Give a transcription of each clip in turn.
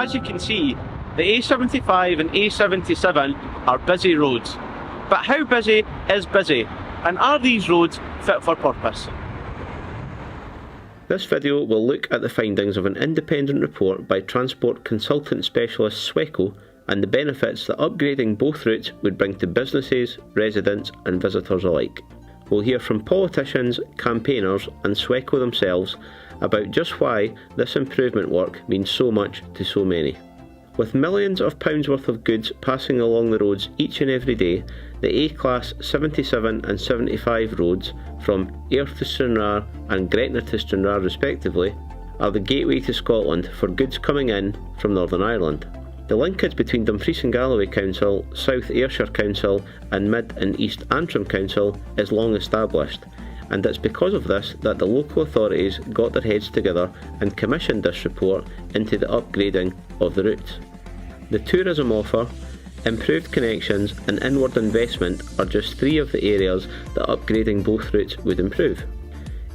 As you can see, the A75 and A77 are busy roads. But how busy is busy? And are these roads fit for purpose? This video will look at the findings of an independent report by transport consultant specialist Sweco and the benefits that upgrading both routes would bring to businesses, residents and visitors alike. We'll hear from politicians, campaigners and Sweco themselves about just why this improvement work means so much to so many. With millions of pounds worth of goods passing along the roads each and every day, the A-Class 77 and 75 roads from Ayr to Stranraer and Gretna to Stranraer respectively are the gateway to Scotland for goods coming in from Northern Ireland. The linkage between Dumfries and Galloway Council, South Ayrshire Council and Mid and East Antrim Council is long established, and it's because of this that the local authorities got their heads together and commissioned this report into the upgrading of the routes. The tourism offer, improved connections and inward investment are just three of the areas that upgrading both routes would improve.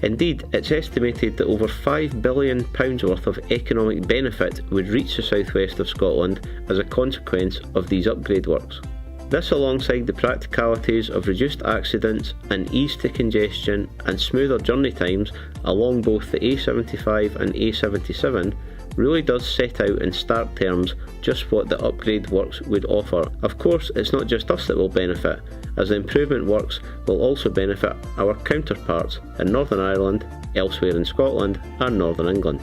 Indeed, it's estimated that over £5 billion worth of economic benefit would reach the southwest of Scotland as a consequence of these upgrade works. This, alongside the practicalities of reduced accidents and ease to congestion and smoother journey times along both the A75 and A77, really does set out in stark terms just what the upgrade works would offer. Of course, it's not just us that will benefit, as the improvement works will also benefit our counterparts in Northern Ireland, elsewhere in Scotland and Northern England.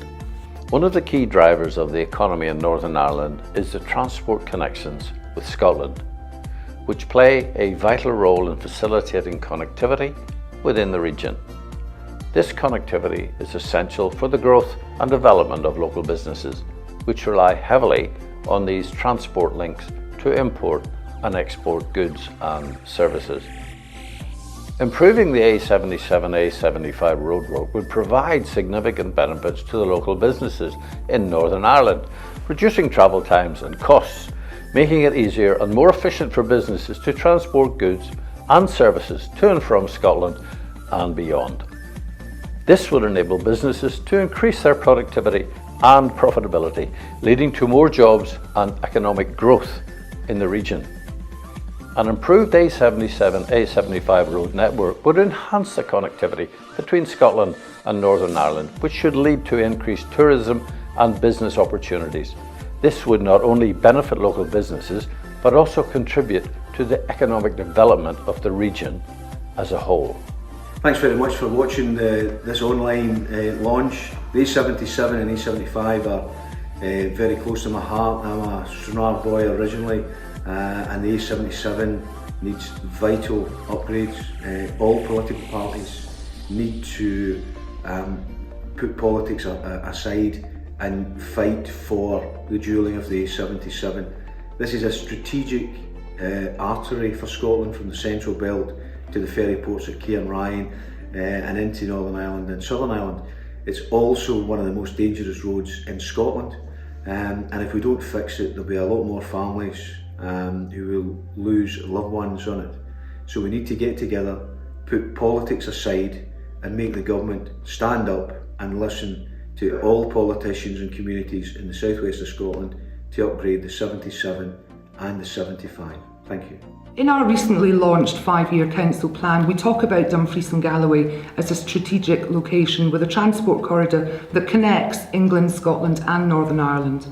One of the key drivers of the economy in Northern Ireland is the transport connections with Scotland, which play a vital role in facilitating connectivity within the region. This connectivity is essential for the growth and development of local businesses, which rely heavily on these transport links to import and export goods and services. Improving the A77-A75 roadwork would provide significant benefits to the local businesses in Northern Ireland, reducing travel times and costs, making it easier and more efficient for businesses to transport goods and services to and from Scotland and beyond. This would enable businesses to increase their productivity and profitability, leading to more jobs and economic growth in the region. An improved A77-A75 road network would enhance the connectivity between Scotland and Northern Ireland, which should lead to increased tourism and business opportunities. This would not only benefit local businesses, but also contribute to the economic development of the region as a whole. Thanks very much for watching this online launch. The A77 and A75 are very close to my heart. I'm a Stranraer boy originally, and the A77 needs vital upgrades. All political parties need to put politics aside and fight for the dualling of the A77. This is a strategic artery for Scotland from the Central Belt to the ferry ports at Cairnryan and into Northern Ireland and Southern Ireland. It's also one of the most dangerous roads in Scotland, and if we don't fix it, there'll be a lot more families who will lose loved ones on it. So we need to get together, put politics aside and make the government stand up and listen to all politicians and communities in the southwest of Scotland to upgrade the 77 and the 75. Thank you. In our recently launched 5-year council plan, we talk about Dumfries and Galloway as a strategic location with a transport corridor that connects England, Scotland and Northern Ireland.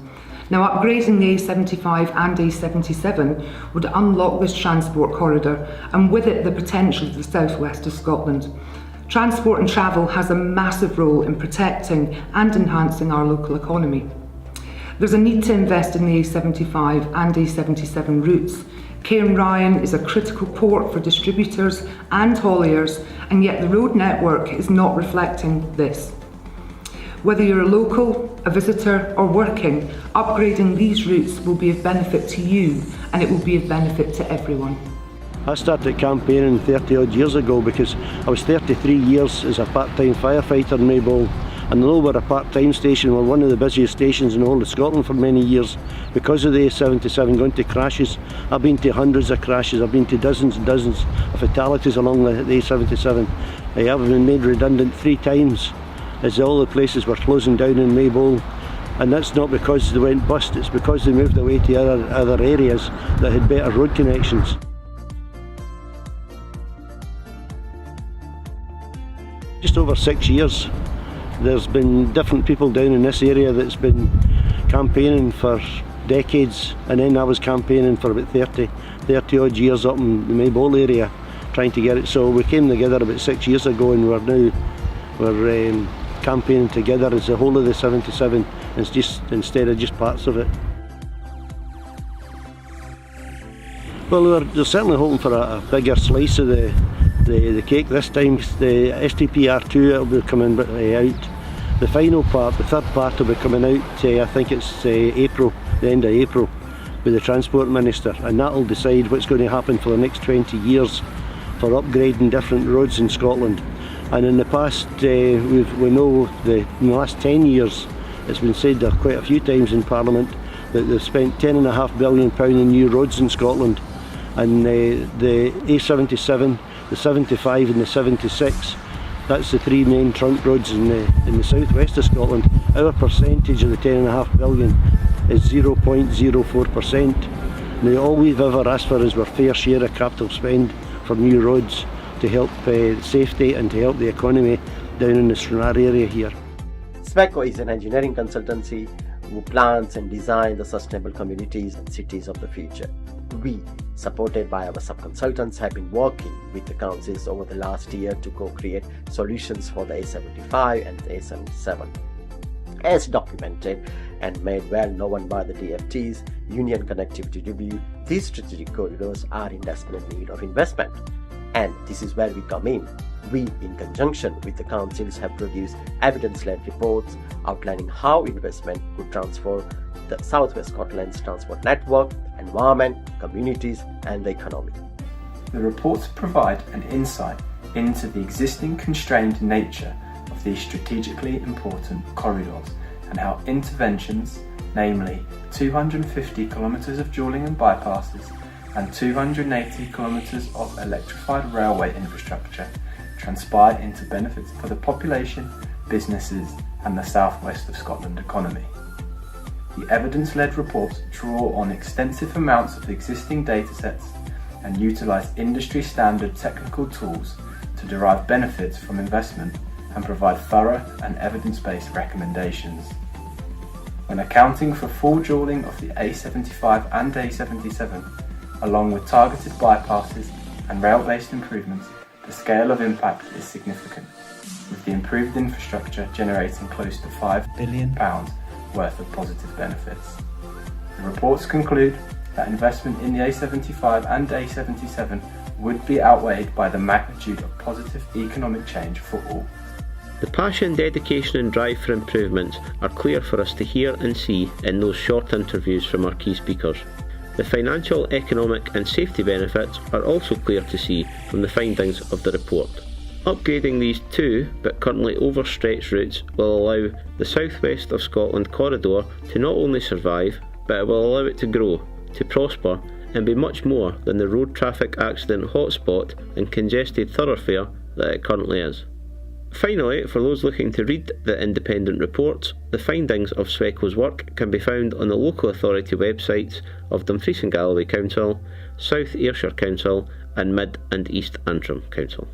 Now, upgrading the A75 and A77 would unlock this transport corridor and with it the potential of the southwest of Scotland. Transport and travel has a massive role in protecting and enhancing our local economy. There's a need to invest in the A75 and A77 routes. Cairnryan is a critical port for distributors and hauliers, and yet the road network is not reflecting this. Whether you're a local, a visitor or working, upgrading these routes will be of benefit to you and it will be of benefit to everyone. I started campaigning 30 odd years ago because I was 33 years as a part-time firefighter in Maybole, and although we're a part-time station, we're one of the busiest stations in the whole of Scotland for many years because of the A77 going to crashes. I've been to hundreds of crashes, I've been to dozens and dozens of fatalities along the A77. I have been made redundant 3 times as all the places were closing down in Maybole, And that's not because they went bust, it's because they moved away to other areas that had better road connections. Just over 6 years, there's been different people down in this area that's been campaigning for decades, and then I was campaigning for about 30 odd years up in the Maybole area trying to get it. So we came together about 6 years ago, and we're campaigning together as the whole of the 77 instead of just parts of it. Well, we're certainly hoping for a bigger slice of the cake this time. The STPR2 will be coming out. The final part, the third part, will be coming out, I think it's April, the end of April, with the Transport Minister, and that will decide what's going to happen for the next 20 years for upgrading different roads in Scotland. And in the past, we know in the last 10 years, it's been said there quite a few times in Parliament that they've spent £10.5 billion in new roads in Scotland, and the A77, the 75 and the 76, that's the three main trunk roads in the southwest of Scotland. Our percentage of the £10.5 billion is 0.04%. Now all we've ever asked for is our fair share of capital spend for new roads to help safety and to help the economy down in the Stranraer area here. SWECO is an engineering consultancy who plans and designs the sustainable communities and cities of the future. We, supported by our sub-consultants, have been working with the councils over the last year to co-create solutions for the A75 and the A77. As documented and made well known by the DFT's Union Connectivity Review, these strategic corridors are in desperate need of investment. And this is where we come in. We, in conjunction with the councils, have produced evidence-led reports outlining how investment could transform the South West Scotland's transport network, environment, communities and the economy. The reports provide an insight into the existing constrained nature of these strategically important corridors and how interventions, namely 250 kilometres of dualling and bypasses and 280 kilometres of electrified railway infrastructure, transpire into benefits for the population, businesses and the southwest of Scotland economy. The evidence-led reports draw on extensive amounts of existing datasets and utilise industry-standard technical tools to derive benefits from investment and provide thorough and evidence-based recommendations. When accounting for full dualling of the A75 and A77, along with targeted bypasses and rail-based improvements, the scale of impact is significant, with the improved infrastructure generating close to £5 billion worth of positive benefits. The reports conclude that investment in the A75 and A77 would be outweighed by the magnitude of positive economic change for all. The passion, dedication and drive for improvements are clear for us to hear and see in those short interviews from our key speakers. The financial, economic and safety benefits are also clear to see from the findings of the report. Upgrading these two, but currently overstretched routes will allow the southwest of Scotland corridor to not only survive, but it will allow it to grow, to prosper and be much more than the road traffic accident hotspot and congested thoroughfare that it currently is. Finally, for those looking to read the independent reports, the findings of SWECO's work can be found on the local authority websites of Dumfries and Galloway Council, South Ayrshire Council and Mid and East Antrim Council.